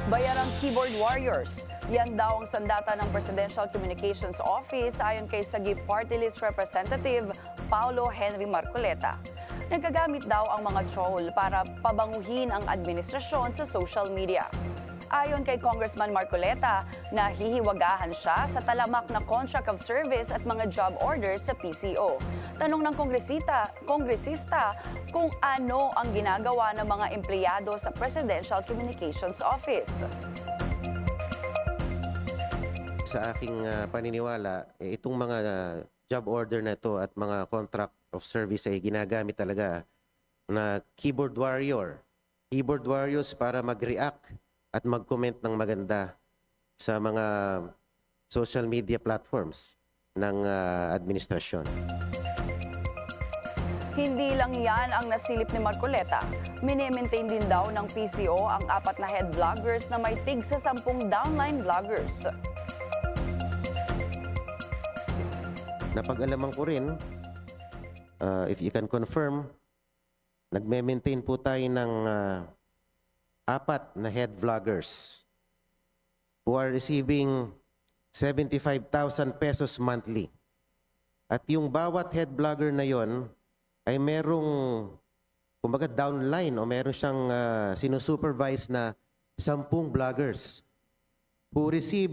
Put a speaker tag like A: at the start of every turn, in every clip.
A: Bayarang keyboard warriors. Yan daw ang sandata ng Presidential Communications Office ayon kay Sagip Party List Representative Paulo Henry Marcoleta. Nagagamit daw ang mga troll para pabanguhin ang administrasyon sa social media. Ayon kay Congressman Marcoleta, nahihiwagahan siya sa talamak na contract of service at mga job orders sa PCO. Tanong ng kongresista kung ano ang ginagawa ng mga empleyado sa Presidential Communications Office.
B: Sa aking paniniwala, itong mga job order na ito at mga contract of service ay ginagamit talaga na keyboard warriors para mag-react at mag-comment ng maganda sa mga social media platforms ng administrasyon.
A: Hindi lang yan ang nasilip ni Marcoleta. Mini-maintain din daw ng PCO ang 4 na head vloggers na may tig sa 10 downline vloggers.
B: Napag-alaman ko rin, if you can confirm, nagme-maintain po tayo ng 4 na head vloggers who are receiving 75,000 pesos monthly. At yung bawat head vlogger na yon ay merong, kumbaga downline o meron siyang sinusupervise na 10 vloggers who receive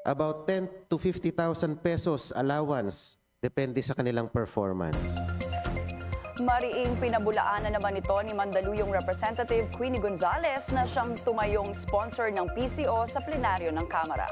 B: about 10 to 50,000 pesos allowance depende sa kanilang performance.
A: Mariing pinabulaanan naman ito ni Mandaluyong Representative Queenie Gonzales na siyang tumayong sponsor ng PCO sa plenaryo ng Kamara.